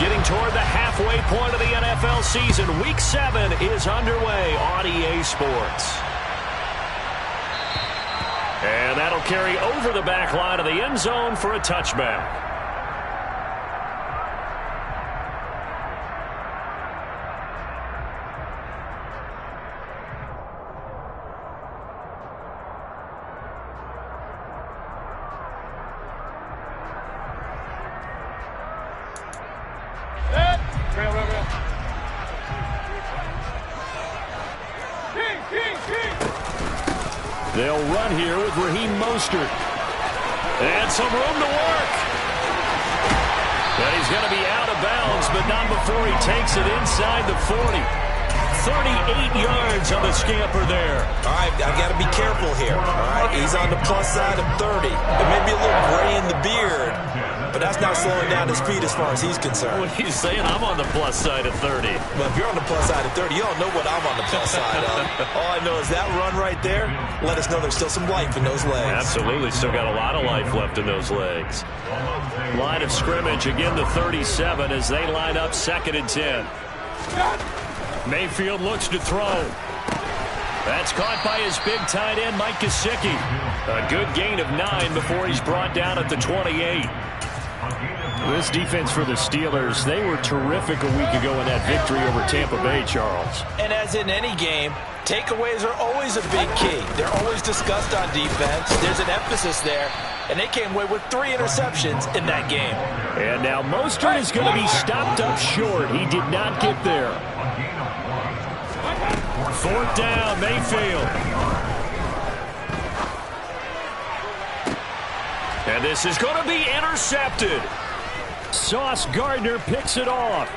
Getting toward the halfway point of the NFL season. Week 7 is underway on EA Sports. And that'll carry over the back line of the end zone for a touchback. They'll run here with Raheem Mostert. And some room to work. But he's going to be out of bounds, but not before he takes it inside the 40. 38 yards on the scamper there. All right, I got to be careful here. All right, he's on the plus side of 30. There may be a little gray in the beard, but that's not slowing down his speed as far as he's concerned. What are you saying? I'm on the plus side of 30. But if you're on the plus side of 30, you don't know what I'm on the plus side of. All I know is that run right there let us know there's still some life in those legs. Absolutely. Still got a lot of life left in those legs. Line of scrimmage, again the 37 as they line up 2nd and 10. Mayfield looks to throw. That's caught by his big tight end, Mike Gesicki. A good gain of 9 before he's brought down at the 28. This defense for the Steelers, they were terrific a week ago in that victory over Tampa Bay, Charles. And as in any game, takeaways are always a big key. They're always discussed on defense. There's an emphasis there. And they came away with 3 interceptions in that game. And now Mostert is going to be stopped up short. He did not get there. 4th down, Mayfield. And this is going to be intercepted. Sauce Gardner picks it off.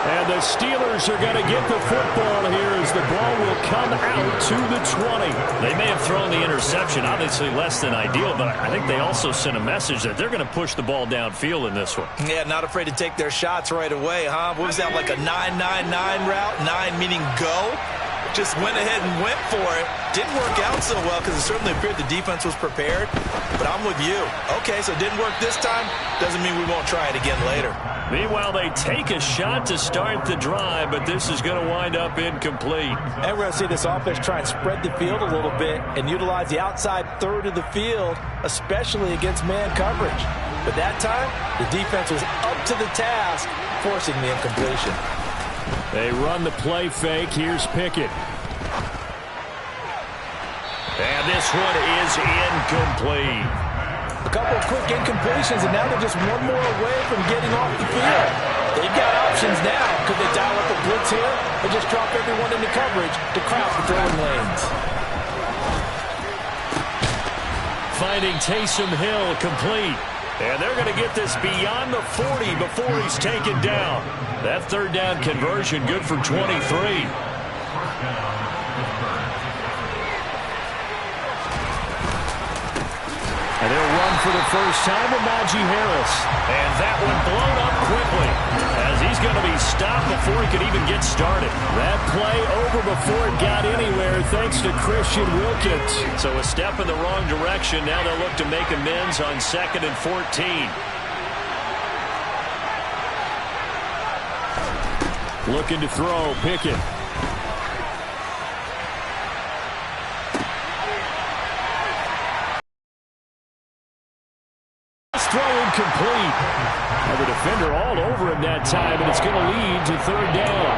And the Steelers are going to get the football here as the ball will come out to the 20. They may have thrown the interception, obviously less than ideal, but I think they also sent a message that they're going to push the ball downfield in this one. Yeah, not afraid to take their shots right away, huh? What was that, like a 9-9-9 route? 9 meaning go? Just went ahead and went for it. Didn't work out so well because it certainly appeared the defense was prepared. But I'm with you. Okay, so it didn't work this time. Doesn't mean we won't try it again later. Meanwhile, they take a shot to start the drive, but this is going to wind up incomplete. And we're going to see this offense try and spread the field a little bit and utilize the outside third of the field, especially against man coverage. But that time, the defense was up to the task, forcing the incompletion. They run the play fake. Here's Pickett. And this one is incomplete. A couple of quick incompletions, and now they're just one more away from getting off the field. They've got options now. Could they dial up a blitz here or just drop everyone into coverage to crowd the throwing lanes? Finding Taysom Hill complete. And they're going to get this beyond the 40 before he's taken down. That 3rd down conversion good for 23. And they'll run for the first time with Najee Harris. And that one blown up quickly as he's going to be stopped before he could even get started. That play over before it got anywhere thanks to Christian Wilkins. So a step in the wrong direction. Now they'll look to make amends on 2nd and 14. Looking to throw, Pickett. Throw incomplete. Now the defender all over him that time, and it's going to lead to 3rd down.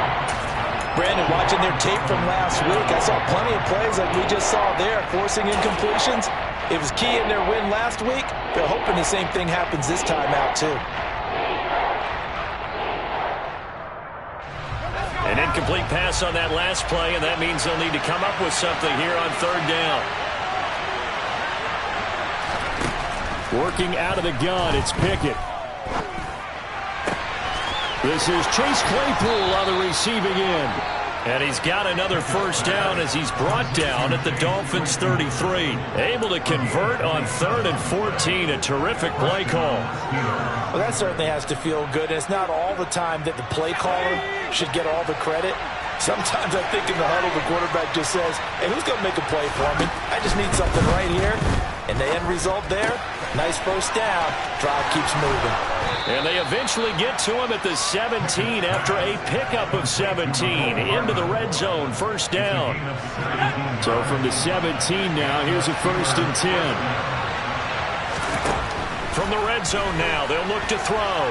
Brandon, watching their tape from last week, I saw plenty of plays like we just saw there, forcing incompletions. It was key in their win last week. They're hoping the same thing happens this time out, too. An incomplete pass on that last play, and that means they'll need to come up with something here on 3rd down. Working out of the gun, it's Pickett. This is Chase Claypool on the receiving end. And he's got another first down as he's brought down at the Dolphins' 33. Able to convert on 3rd and 14. A terrific play call. Well, that certainly has to feel good. And it's not all the time that the play caller should get all the credit. Sometimes I think in the huddle, the quarterback just says, hey, who's going to make a play for me? I just need something right here. And the end result there, Nice first down. Drive keeps moving. And they eventually get to him at the 17 after a pickup of 17 into the red zone. First down. So from the 17 now, here's a 1st and 10. From the red zone now, they'll look to throw.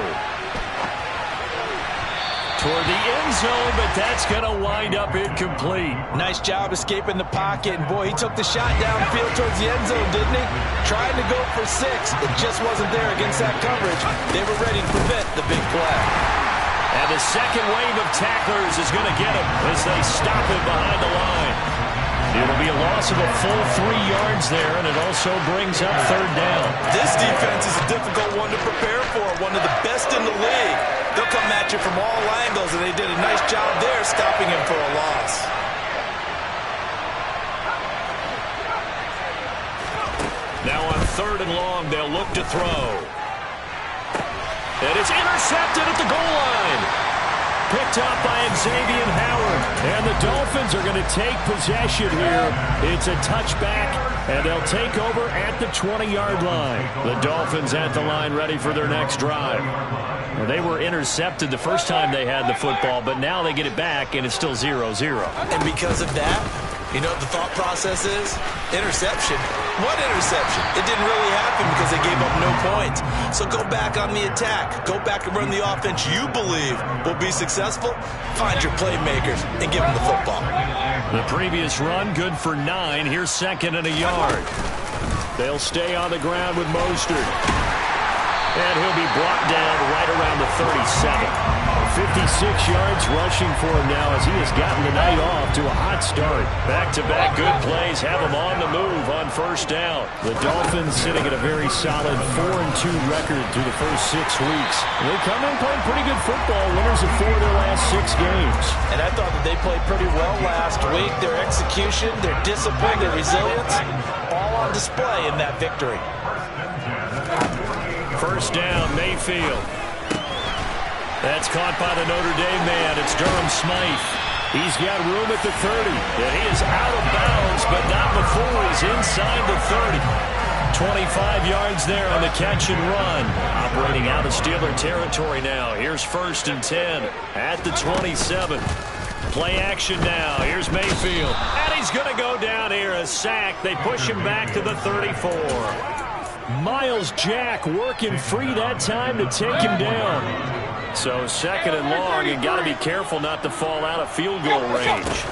Toward the end zone, but that's going to wind up incomplete. Nice job escaping the pocket. And, boy, he took the shot downfield towards the end zone, didn't he? Trying to go for 6. It just wasn't there against that coverage. They were ready to prevent the big play. And the second wave of tacklers is going to get him as they stop him behind the line. It'll be a loss of a full 3 yards there, and it also brings up 3rd down. This defense is a difficult one to prepare for, one of the best in the league. They'll come at you from all angles, and they did a nice job there stopping him for a loss. Now on 3rd and long, they'll look to throw. And it's intercepted at the goal line. Picked up by Xavier Howard. And the Dolphins are going to take possession here. It's a touchback, and they'll take over at the 20-yard line. The Dolphins at the line ready for their next drive. Well, they were intercepted the first time they had the football, but now they get it back, and it's still 0-0. And because of that, you know what the thought process is? Interception. What interception? It didn't really happen because they gave up no points. So go back on the attack. Go back and run the offense you believe will be successful. Find your playmakers and give them the football. The previous run, good for 9. Here's 2nd and a yard. They'll stay on the ground with Mostert. And he'll be brought down right around the 37. 56 yards rushing for him now as he has gotten the night off to a hot start. Back-to-back good plays have him on the move on 1st down. The Dolphins sitting at a very solid 4-2 record through the first 6 weeks. They come in playing pretty good football, winners of 4 of their last 6 games. And I thought that they played pretty well last week. Their execution, their discipline, their resilience, all on display in that victory. 1st down, Mayfield. That's caught by the Notre Dame man. It's Durham Smythe. He's got room at the 30. And he is out of bounds, but not before he's inside the 30. 25 yards there on the catch and run. Operating out of Steeler territory now. Here's 1st and 10 at the 27. Play action now. Here's Mayfield. And he's going to go down here. A sack. They push him back to the 34. Miles Jack working free that time to take him down. So 2nd and long, you got to be careful not to fall out of field goal range.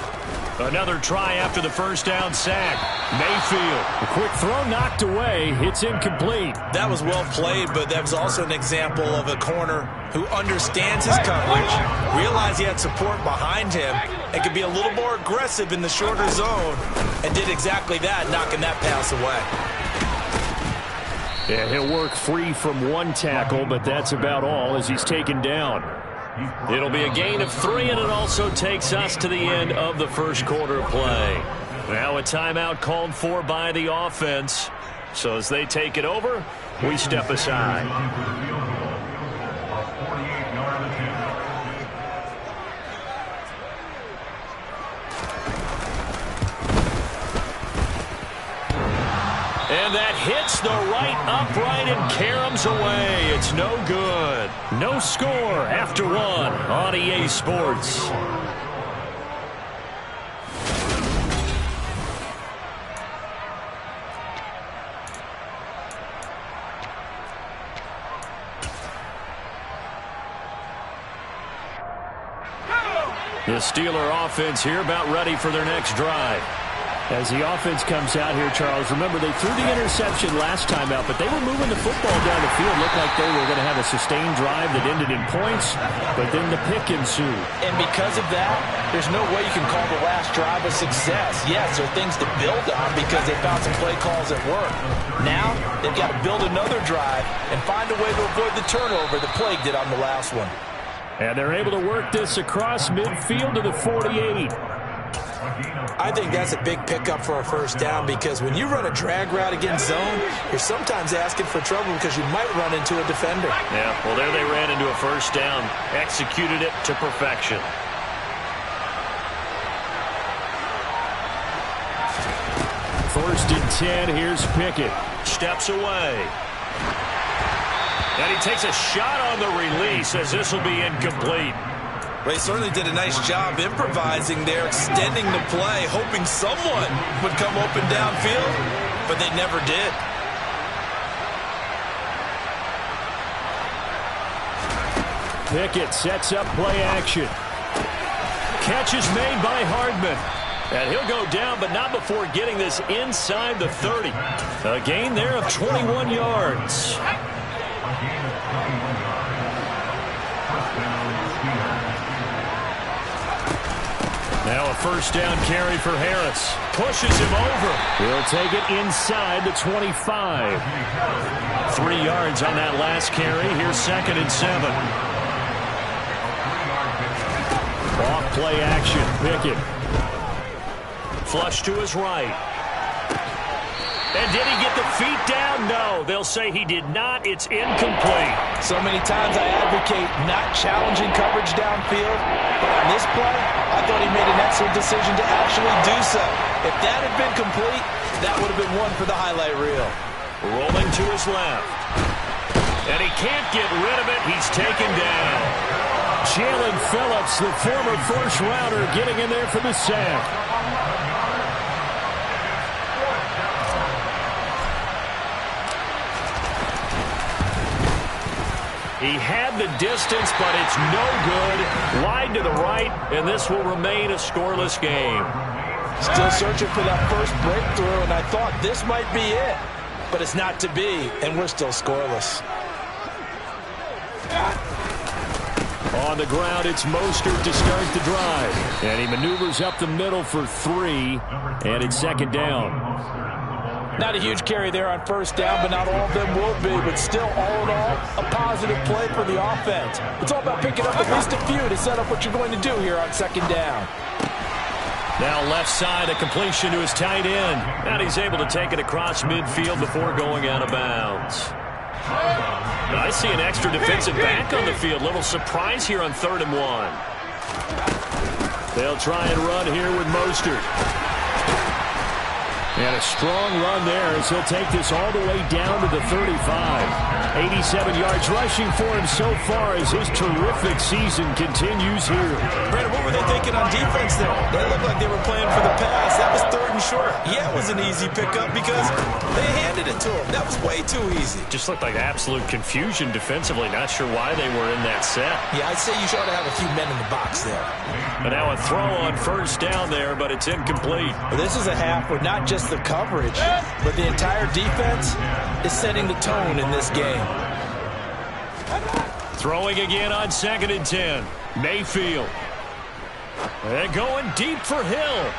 Another try after the 1st down sack. Mayfield, a quick throw knocked away. It's incomplete. That was well played, but that was also an example of a corner who understands his coverage, realized he had support behind him, and could be a little more aggressive in the shorter zone, and did exactly that, knocking that pass away. Yeah, he'll work free from 1 tackle, but that's about all as he's taken down. It'll be a gain of 3, and it also takes us to the end of the first quarter play. Now a timeout called for by the offense. So as they take it over, we step aside. And that hits the right upright and caroms away. It's no good. No score after 1 on EA Sports. The Steeler offense here about ready for their next drive. As the offense comes out here, Charles, remember they threw the interception last time out, but they were moving the football down the field. Looked like they were going to have a sustained drive that ended in points, but then the pick ensued. And because of that, there's no way you can call the last drive a success. Yes, there are things to build on because they found some play calls at work. Now, they've got to build another drive and find a way to avoid the turnover that plagued it on the last one. And they're able to work this across midfield to the 48. I think that's a big pickup for a 1st down because when you run a drag route against zone, you're sometimes asking for trouble because you might run into a defender. Yeah, well, there they ran into a 1st down, executed it to perfection. First and 10, here's Pickett. Steps away. And he takes a shot on the release as this will be incomplete. They certainly did a nice job improvising there, extending the play, hoping someone would come open downfield, but they never did. Pickett sets up play action. Catch is made by Hardman. And he'll go down, but not before getting this inside the 30. A gain there of 21 yards. Now a first down carry for Harris. Pushes him over. He'll take it inside the 25. 3 yards on that last carry. Here's 2nd and 7. Off play action. Pickett. Flush to his right. And did he get the feet down? No. They'll say he did not. It's incomplete. So many times I advocate not challenging coverage downfield. But on this play, I thought he made an excellent decision to actually do so. If that had been complete, that would have been one for the highlight reel. Rolling to his left. And he can't get rid of it. He's taken down. Jalen Phillips, the former first-rounder, getting in there for the sack. He had the distance, but it's no good. Wide to the right, and this will remain a scoreless game. Still searching for that first breakthrough, and I thought this might be it. But it's not to be, and we're still scoreless. On the ground, it's Mostert to start the drive. And he maneuvers up the middle for 3, and it's 2nd down. Not a huge carry there on first down, but not all of them will be. But still, all in all, a positive play for the offense. It's all about picking up at least a few to set up what you're going to do here on 2nd down. Now left side, a completion to his tight end. And he's able to take it across midfield before going out of bounds. I see an extra defensive back on the field. Little surprise here on 3rd and 1. They'll try and run here with Mostert. And a strong run there as he'll take this all the way down to the 35. 87 yards rushing for him so far as his terrific season continues here. Brandon, what were they thinking on defense there? They looked like they were playing for the pass. That was 3rd and short. Yeah, it was an easy pickup because they handed it to him. That was way too easy. Just looked like absolute confusion defensively. Not sure why they were in that set. Yeah, I'd say you should have a few men in the box there. But now a throw on first down there, but it's incomplete. Well, this is a half where not just the coverage, but the entire defense is setting the tone in this game. Throwing again on 2nd and 10. Mayfield. And going deep for Hill.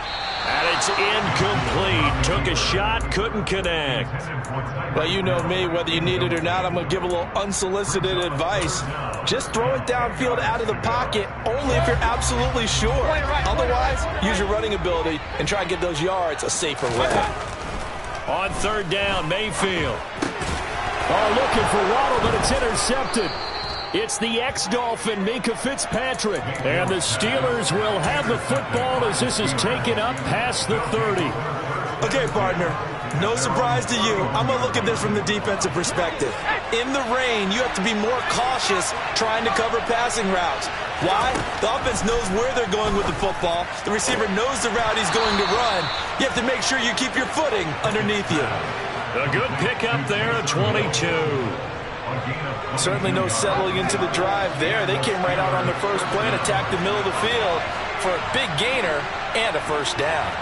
And it's incomplete. Took a shot, couldn't connect. Well, you know me, whether you need it or not, I'm going to give a little unsolicited advice. Just throw it downfield out of the pocket, only if you're absolutely sure. Otherwise, use your running ability and try and get those yards a safer way. On 3rd down, Mayfield. Oh, looking for Waddle, but it's intercepted. It's the ex-Dolphin, Minkah Fitzpatrick. And the Steelers will have the football as this is taken up past the 30. Okay, partner. No surprise to you. I'm going to look at this from the defensive perspective. In the rain, you have to be more cautious trying to cover passing routes. Why? The offense knows where they're going with the football. The receiver knows the route he's going to run. You have to make sure you keep your footing underneath you. A good pickup there at 22. Certainly no settling into the drive there. They came right out on the first play and attacked the middle of the field for a big gainer and a first down.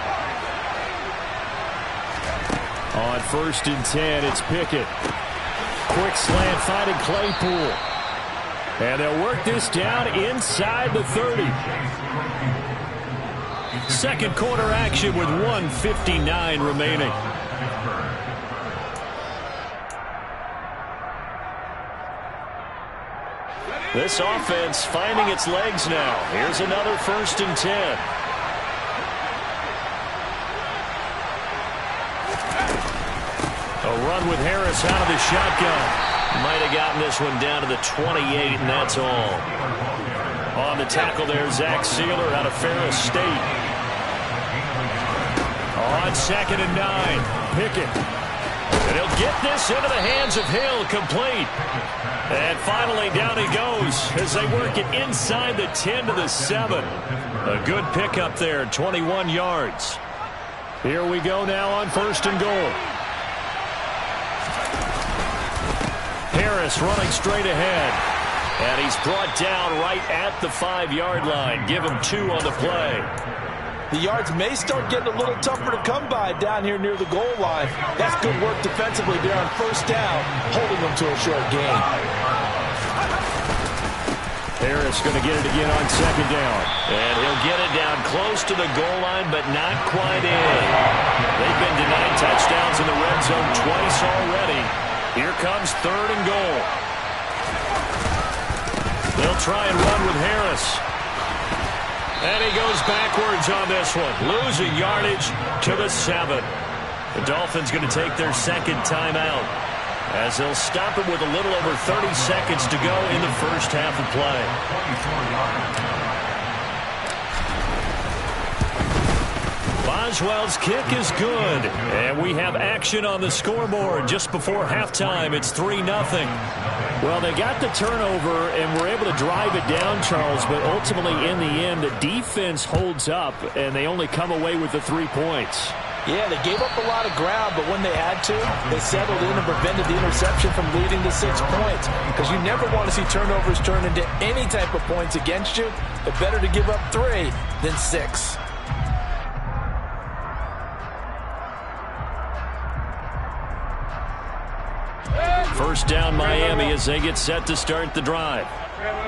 On 1st and 10, it's Pickett. Quick slant finding Claypool. And they'll work this down inside the 30. Second quarter action with 1:59 remaining. This offense finding its legs now. Here's another 1st and 10. A run with Harris out of the shotgun. Might have gotten this one down to the 28, and that's all. On the tackle there, Zach Sealer out of Ferris State. On 2nd and 9, Pickett. And he'll get this into the hands of Hill, complete. And finally, down he goes as they work it inside the 10 to the 7. A good pickup there, 21 yards. Here we go now on 1st and goal. Harris running straight ahead. And he's brought down right at the 5-yard line. Give him 2 on the play. The yards may start getting a little tougher to come by down here near the goal line. That's good work defensively there on 1st down, holding them to a short gain. Harris going to get it again on 2nd down. And he'll get it down close to the goal line, but not quite in. They've been denied touchdowns in the red zone twice already. Here comes 3rd and goal. They'll try and run with Harris. And he goes backwards on this one. Losing yardage to the 7. The Dolphins going to take their 2nd timeout as they'll stop it with a little over 30 seconds to go in the first half of play. Boswell's kick is good. And we have action on the scoreboard just before halftime. It's 3-0. Well, they got the turnover and were able to drive it down, Charles, but ultimately in the end, the defense holds up, and they only come away with the 3 points. Yeah, they gave up a lot of ground, but when they had to, they settled in and prevented the interception from leading to 6 points. Because you never want to see turnovers turn into any type of points against you, but better to give up 3 than 6. First down, Miami, as they get set to start the drive.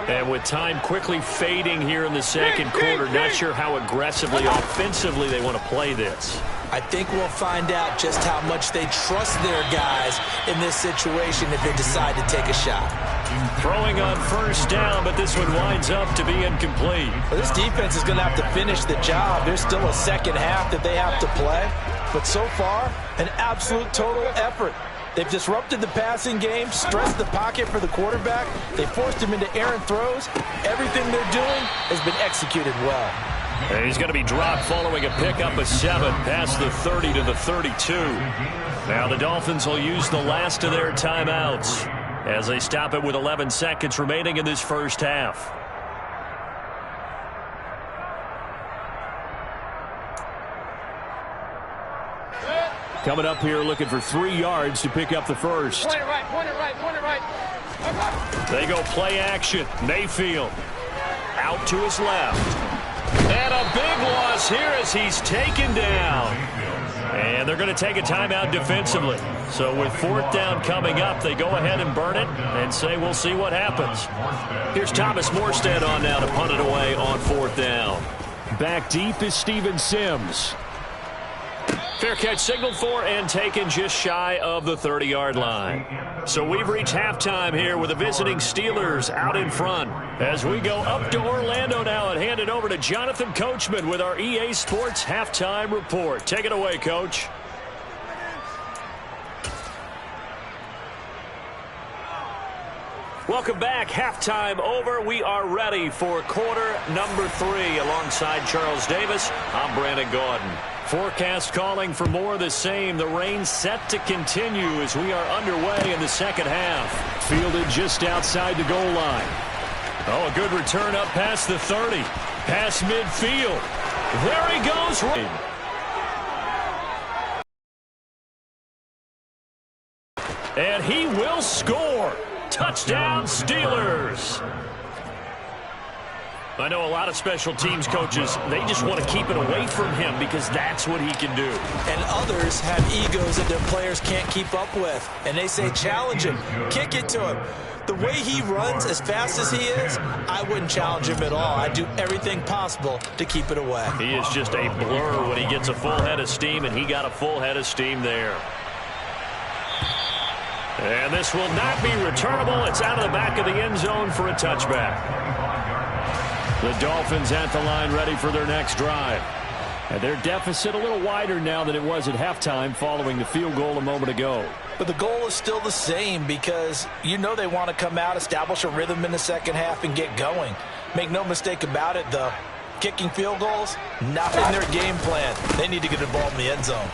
And with time quickly fading here in the 2nd quarter, not sure how aggressively, offensively they want to play this. I think we'll find out just how much they trust their guys in this situation if they decide to take a shot. Throwing on 1st down, but this one winds up to be incomplete. Well, this defense is going to have to finish the job. There's still a 2nd half that they have to play. But so far, an absolute total effort. They've disrupted the passing game, stressed the pocket for the quarterback. They forced him into errant throws. Everything they're doing has been executed well. And he's going to be dropped following a pickup of 7 past the 30 to the 32. Now the Dolphins will use the last of their timeouts as they stop it with 11 seconds remaining in this first half. Coming up here looking for 3 yards to pick up the first. Point it right, point it right, point it right. They go play action. Mayfield out to his left. And a big loss here as he's taken down. And they're going to take a timeout defensively. So with 4th down coming up, they go ahead and burn it and say we'll see what happens. Here's Thomas Morstead on now to punt it away on 4th down. Back deep is Steven Sims. Fair catch signaled for and taken just shy of the 30-yard line. So we've reached halftime here with the visiting Steelers out in front. As we go up to Orlando now and hand it over to Jonathan Coachman with our EA Sports Halftime Report. Take it away, Coach. Welcome back. Halftime over. We are ready for quarter number 3 alongside Charles Davis. I'm Brandon Gordon. Forecast calling for more of the same. The rain set to continue as we are underway in the 2nd half. Fielded just outside the goal line. Oh, a good return up past the 30. Past midfield. There he goes. And he will score. Touchdown, Steelers. I know a lot of special teams coaches, they just want to keep it away from him because that's what he can do. And others have egos that their players can't keep up with. And they say challenge him, kick it to him. The way he runs as fast as he is, I wouldn't challenge him at all. I'd do everything possible to keep it away. He is just a blur when he gets a full head of steam, and he got a full head of steam there. And this will not be returnable. It's out of the back of the end zone for a touchback. The Dolphins at the line ready for their next drive. And their deficit a little wider now than it was at halftime following the field goal a moment ago. But the goal is still the same because you know they want to come out, establish a rhythm in the 2nd half, and get going. Make no mistake about it, though. Kicking field goals, not in their game plan. They need to get the ball in the end zone.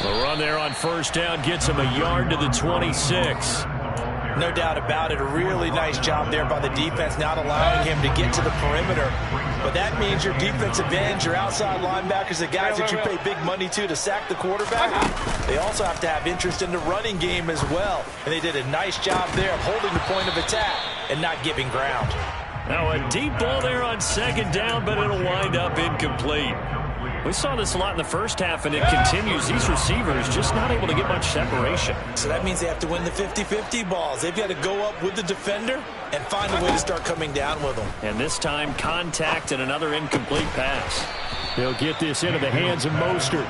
The run there on first down gets him a yard to the 26. No doubt about it. A really nice job there by the defense, not allowing him to get to the perimeter. But that means your defensive ends, your outside linebackers, the guys that you pay big money to sack the quarterback, they also have to have interest in the running game as well. And they did a nice job there of holding the point of attack and not giving ground. Now a deep ball there on second down, but it'll wind up incomplete. We saw this a lot in the first half, and it continues. These receivers just not able to get much separation. So that means they have to win the 50-50 balls. They've got to go up with the defender and find a way to start coming down with them. And this time, contact and another incomplete pass. They'll get this into the hands of Mostert.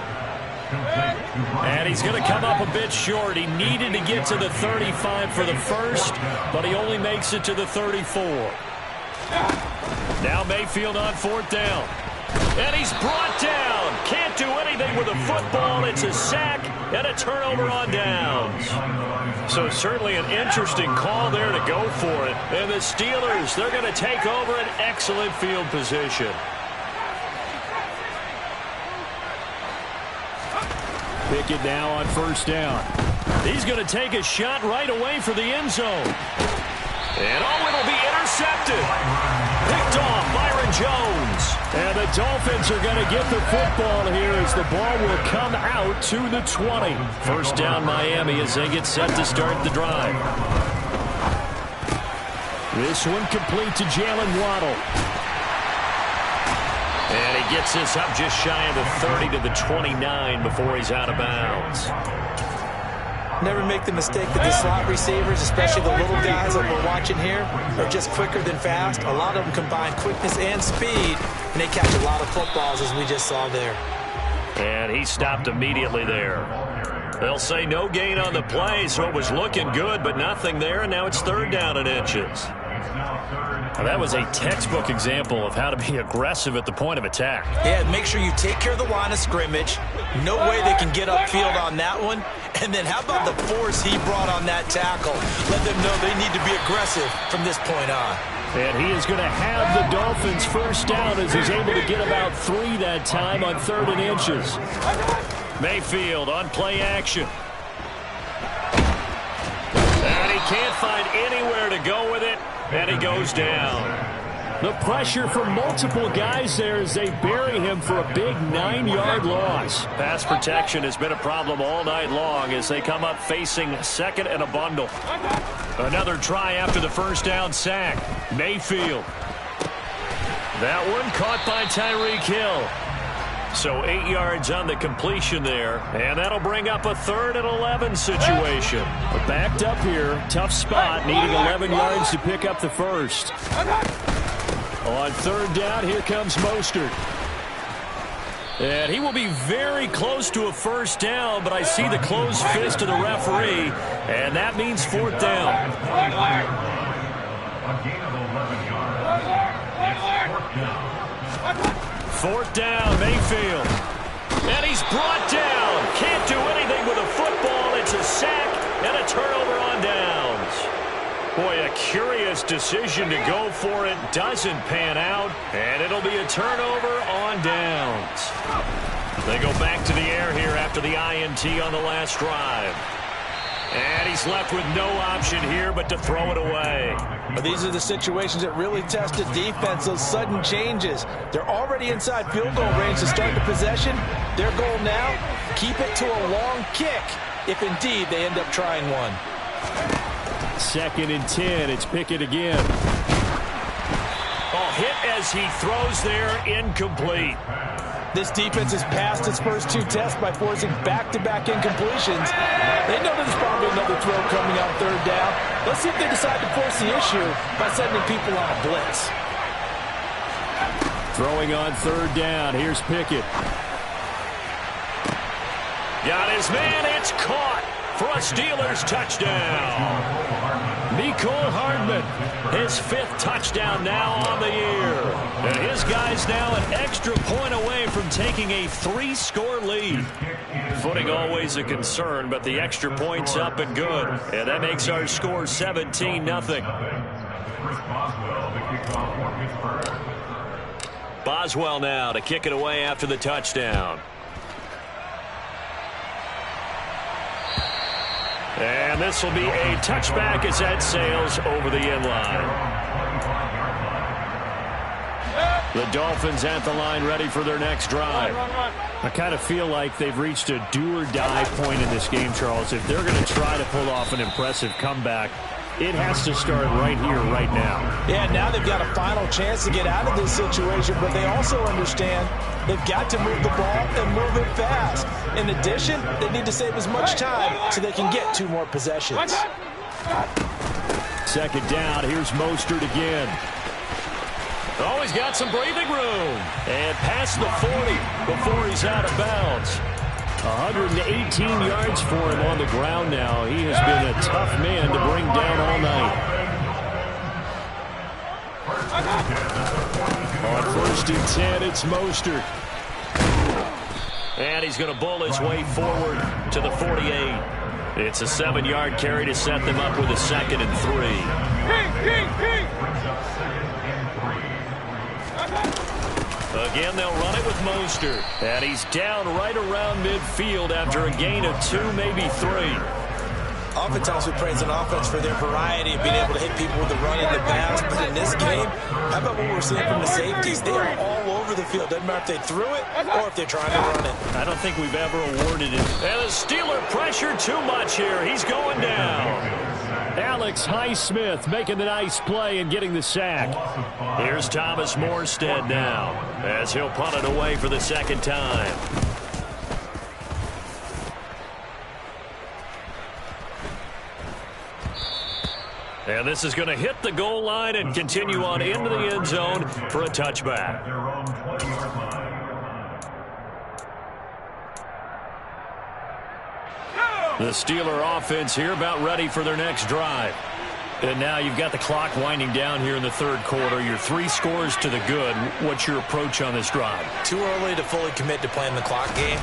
And he's going to come up a bit short. He needed to get to the 35 for the first, but he only makes it to the 34. Now Mayfield on fourth down. And he's brought down. Can't do anything with a football. It's a sack and a turnover on downs. So certainly an interesting call there to go for it. And the Steelers, they're going to take over an excellent field position. Pickett now on first down. He's going to take a shot right away for the end zone. And it'll be intercepted. Picked off Byron Jones. And the Dolphins are going to get the football here as the ball will come out to the 20. First down Miami as they get set to start the drive. This one complete to Jalen Waddle. And he gets this up just shy of the 30 to the 29 before he's out of bounds. Never make the mistake that the slot receivers, especially the little guys that we're watching here, are just quicker than fast. A lot of them combine quickness and speed, and they catch a lot of footballs, as we just saw there. And he stopped immediately there. They'll say no gain on the play, so it was looking good, but nothing there, and now it's third down and inches. Now that was a textbook example of how to be aggressive at the point of attack. Yeah, make sure you take care of the line of scrimmage. No way they can get upfield on that one. And then how about the force he brought on that tackle? Let them know they need to be aggressive from this point on. And he is going to have the Dolphins first down as he's able to get about 3 that time on third and inches. Mayfield on play action. And he can't find anywhere to go with it. And he goes down. The pressure from multiple guys there as they bury him for a big 9-yard loss. Pass protection has been a problem all night long as they come up facing second and a bundle. Another try after the first down sack. Mayfield. That one caught by Tyreek Hill. So 8 yards on the completion there, and that'll bring up a 3rd and 11 situation. But backed up here, tough spot, needing 11 yards to pick up the first. On third down, here comes Mostert. And he will be very close to a first down, but I see the closed fist of the referee, and that means fourth down. Fourth down, Mayfield. And he's brought down. Can't do anything with a football. It's a sack and a turnover on downs. Boy, a curious decision to go for it. Doesn't pan out. And it'll be a turnover on downs. They go back to the air here after the INT on the last drive. And he's left with no option here but to throw it away. But these are the situations that really test the defense, those sudden changes. They're already inside field goal range to start the possession. Their goal now, keep it to a long kick, if indeed they end up trying one. 2nd and 10, it's Pickett again. Oh, hit as he throws there, incomplete. This defense has passed its first 2 tests by forcing back-to-back incompletions. They know there's probably another throw coming on third down. Let's see if they decide to force the issue by sending people on a blitz. Throwing on third down. Here's Pickett. Got his man. It's caught for a Steelers touchdown. Mecole Hardman, his 5th touchdown now on the year. And his guy's now an extra point away from taking a 3-score lead. Footing always a concern, but the extra point's up and good. And that makes our score 17-0. Boswell now to kick it away after the touchdown. And this will be a touchback as that sails over the end line. The Dolphins at the line ready for their next drive. I kind of feel like they've reached a do-or-die point in this game, Charles. If they're going to try to pull off an impressive comeback, it has to start right here, right now. Yeah, now they've got a final chance to get out of this situation, but they also understand they've got to move the ball and move it fast. In addition, they need to save as much time so they can get 2 more possessions. Second down, here's Mostert again. Oh, he's got some breathing room. And past the 40 before he's out of bounds. 118 yards for him on the ground now. He has been a tough man to bring down all night. On 1st and 10, it's Mostert. And he's going to bull his way forward to the 48. It's a 7-yard carry to set them up with a 2nd and 3. Again, they'll run it with Mostert. And he's down right around midfield after a gain of 2, maybe 3. Oftentimes we praise an offense for their variety of being able to hit people with the run and the pass. But in this game, how about what we're seeing from the safeties? They are all over the field. Doesn't matter if they threw it or if they're trying to run it. I don't think we've ever awarded it. And the Steeler pressure too much here. He's going down. Alex Highsmith making the nice play and getting the sack. Here's Thomas Morstead now as he'll punt it away for the 2nd time. And this is going to hit the goal line and continue on into the end zone for a touchback. The Steeler offense here about ready for their next drive. And now you've got the clock winding down here in the 3rd quarter. You're 3 scores to the good. What's your approach on this drive? Too early to fully commit to playing the clock game.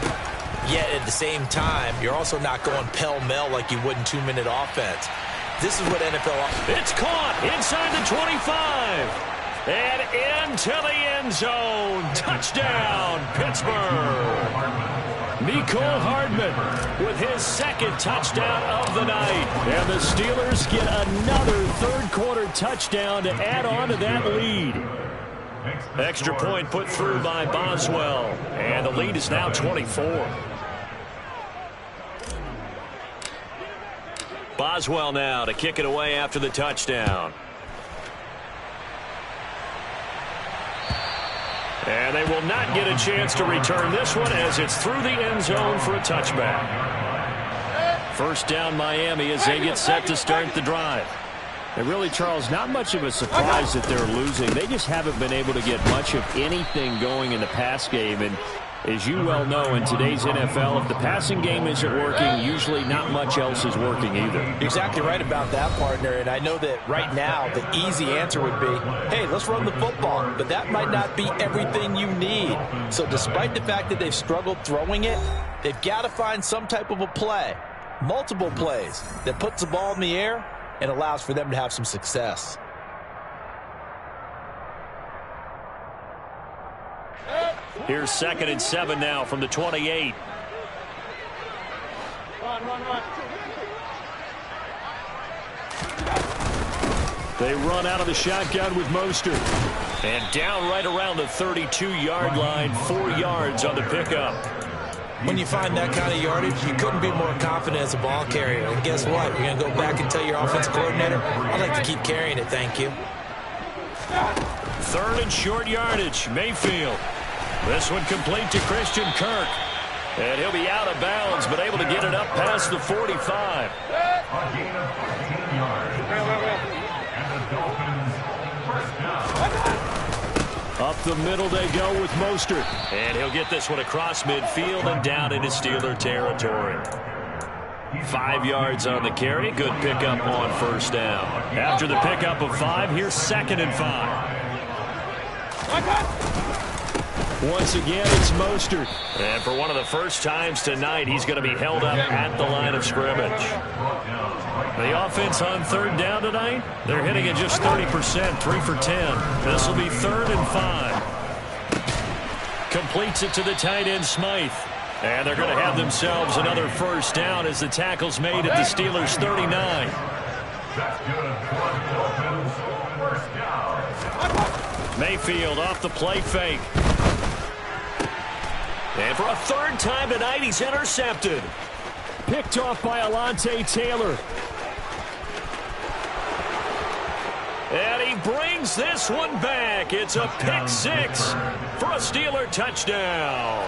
Yet at the same time, you're also not going pell-mell like you would in 2-minute offense. This is what NFL... It's caught inside the 25. And into the end zone. Touchdown, Pittsburgh. Mecole Hardman with his 2nd touchdown of the night. And the Steelers get another 3rd quarter touchdown to add on to that lead. Extra point put through by Boswell. And the lead is now 24. Boswell now to kick it away after the touchdown. And they will not get a chance to return this one as it's through the end zone for a touchback. 1st down Miami as they get set to start the drive. And really, Charles, not much of a surprise that they're losing. They just haven't been able to get much of anything going in the pass game. And as you well know, in today's NFL, if the passing game isn't working, usually not much else is working either. You're exactly right about that, partner. And I know that right now the easy answer would be, hey, let's run the football. But that might not be everything you need. So despite the fact that they've struggled throwing it, they've got to find some type of a play, multiple plays, that puts the ball in the air and allows for them to have some success. Here's 2nd and 7 now from the 28. They run out of the shotgun with Mostert. And down right around the 32-yard line, 4 yards on the pickup. When you find that kind of yardage, you couldn't be more confident as a ball carrier. And guess what? You're going to go back and tell your offensive coordinator, I'd like to keep carrying it, thank you. 3rd and short yardage, Mayfield. This one complete to Christian Kirk. And he'll be out of bounds, but able to get it up past the 45. Up the middle they go with Mostert. And he'll get this one across midfield and down into Steeler territory. 5 yards on the carry. Good pickup on 1st down. After the pickup of 5, here's 2nd and 5. Once again, it's Mostert. And for one of the first times tonight, he's going to be held up at the line of scrimmage. The offense on 3rd down tonight, they're hitting it just 30%, 3 for 10. This will be 3rd and 5. Completes it to the tight end, Smythe. And they're going to have themselves another first down as the tackle's made at the Steelers' 39. Mayfield off the play fake. And for a third time tonight, he's intercepted. Picked off by Alontae Taylor. And he brings this one back. It's a pick six for a Steeler touchdown.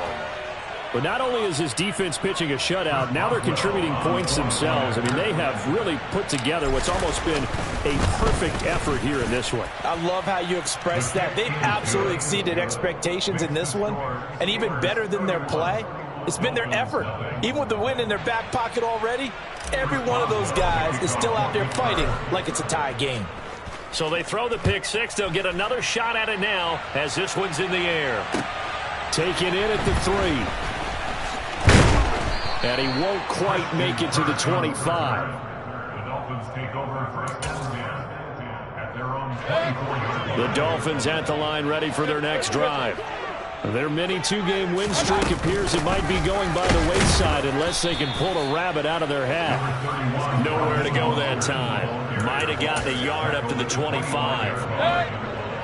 But not only is his defense pitching a shutout, now they're contributing points themselves. I mean, they have really put together what's almost been a perfect effort here in this one. I love how you express that. They've absolutely exceeded expectations in this one. And even better than their play, it's been their effort. Even with the win in their back pocket already, every one of those guys is still out there fighting like it's a tie game. So they throw the pick six. They'll get another shot at it now as this one's in the air. Taken in at the 3. And he won't quite make it to the 25. The Dolphins take over first down at their own 24-yard line. The Dolphins at the line ready for their next drive. Their mini two-game win streak appears it might be going by the wayside unless they can pull a rabbit out of their hat. Nowhere to go that time. Might have gotten a yard up to the 25.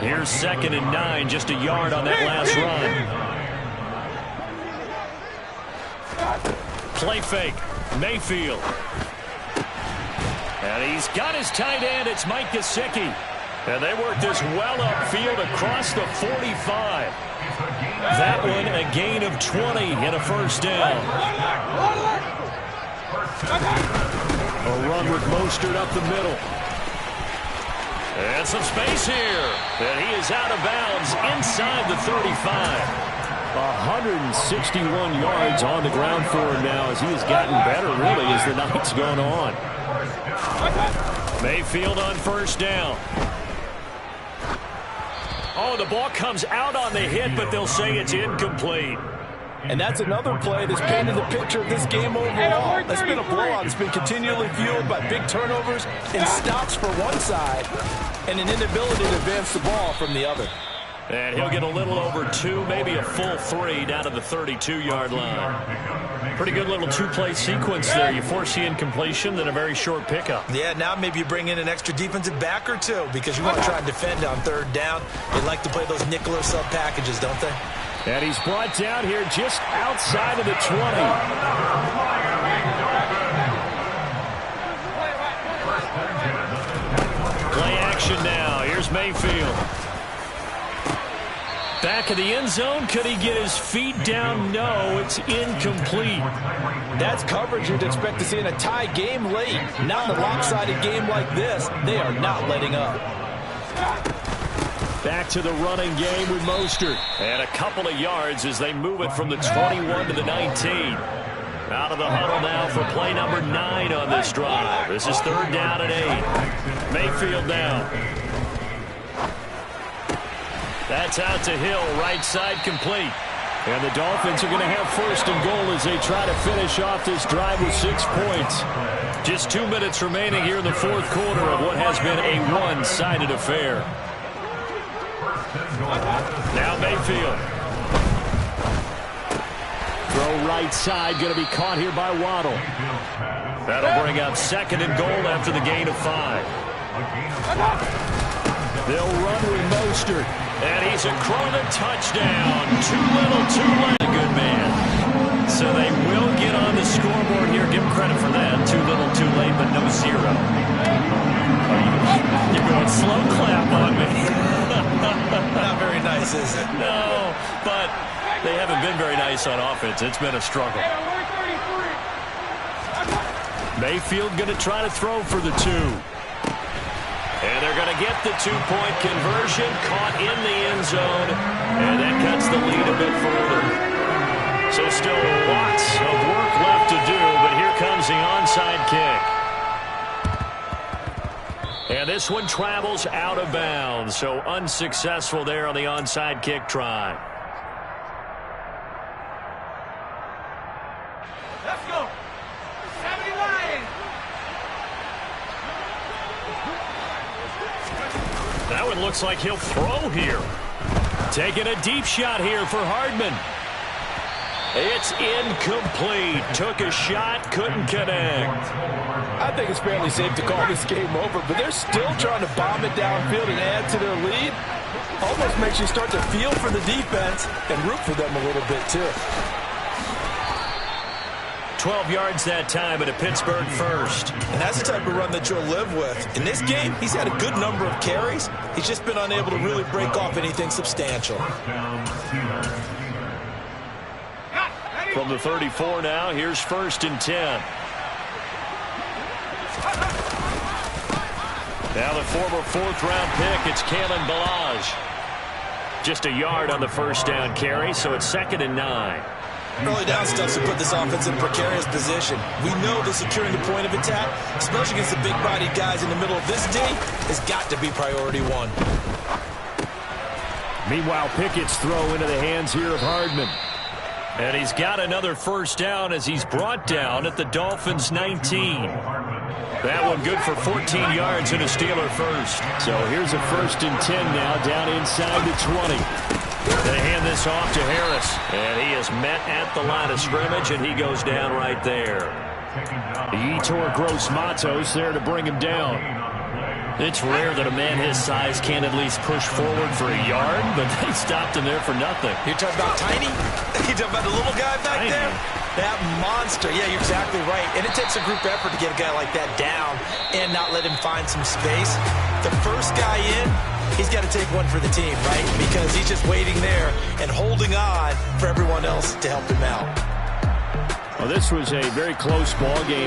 Here's 2nd and 9, just a yard on that last run. Play fake. Mayfield. And he's got his tight end. It's Mike Gesicki. And they work this well upfield across the 45. That one a gain of 20 and a first down. A run with Mostert up the middle. And some space here. And he is out of bounds inside the 35. 161 yards on the ground for him now as he has gotten better, really, as the night's gone on. Mayfield on first down. Oh, the ball comes out on the hit, but they'll say it's incomplete. And that's another play that's painted the picture of this game overall. It's been a blowout. It's been continually fueled by big turnovers and stops for one side and an inability to advance the ball from the other. And he'll get a little over 2, maybe a full 3 down to the 32-yard line. Pretty good little two-play sequence there. You force the incompletion, then a very short pickup. Yeah, now maybe you bring in an extra defensive back or two because you want to try and defend on third down. They like to play those nickel or sub packages, don't they? And he's brought down here just outside of the 20. Play action now. Here's Mayfield. Back of the end zone. Could he get his feet down? No, it's incomplete. That's coverage you'd expect to see in a tie game late. Not in a lopsided game like this. They are not letting up. Back to the running game with Mostert. And a couple of yards as they move it from the 21 to the 19. Out of the huddle now for play number 9 on this drive. This is 3rd down and 8. Mayfield down. That's out to Hill, right side complete. And the Dolphins are going to have 1st and goal as they try to finish off this drive with 6 points. Just 2 minutes remaining here in the 4th quarter of what has been a one-sided affair. Now Mayfield. Throw right side, going to be caught here by Waddle. That'll bring up 2nd and goal after the gain of 5. They'll run with Mostert. And he's a Cronin touchdown. Too little, too late. A good man. So they will get on the scoreboard here. Give him credit for that. Too little, too late, but no 0. You're going slow clap on me. Not very nice, is it? No, but they haven't been very nice on offense. It's been a struggle. Mayfield going to try to throw for the 2. And they're going to get the 2-point conversion, caught in the end zone, and that cuts the lead a bit further. So still lots of work left to do, but here comes the onside kick. And this one travels out of bounds, so unsuccessful there on the onside kick try. Let's go. 79. That one looks like he'll throw here. Taking a deep shot here for Hardman. It's incomplete. Took a shot, couldn't connect. I think it's fairly safe to call this game over, but they're still trying to bomb it downfield and add to their lead. Almost makes you start to feel for the defense and root for them a little bit, too. 12 yards that time at a Pittsburgh first. And that's the type of run that you'll live with. In this game, he's had a good number of carries. He's just been unable to really break off anything substantial. From the 34 now, here's 1st and 10. Now the former 4th-round pick, it's Kalen Ballage. Just a yard on the first down carry, so it's 2nd and 9. Early down stuffs to put this offense in a precarious position. We know that securing the point of attack, especially against the big-bodied guys in the middle of this D, has got to be priority one. Meanwhile, Pickett's throw into the hands here of Hardman. And he's got another first down as he's brought down at the Dolphins' 19. That one good for 14 yards and a Steeler first. So here's a 1st and 10 now down inside the 20. They hand this off to Harris. And he is met at the line of scrimmage, and he goes down right there. Yetur Gross-Matos there to bring him down. It's rare that a man his size can't at least push forward for a yard, but they stopped him there for nothing. You're talking about tiny? You're talking about the little guy back Tiny. there? That monster. Yeah, you're exactly right. And it takes a group effort to get a guy like that down and not let him find some space. The first guy in, he's got to take one for the team, right? Because he's just waiting there and holding on for everyone else to help him out. Well, this was a very close ball game.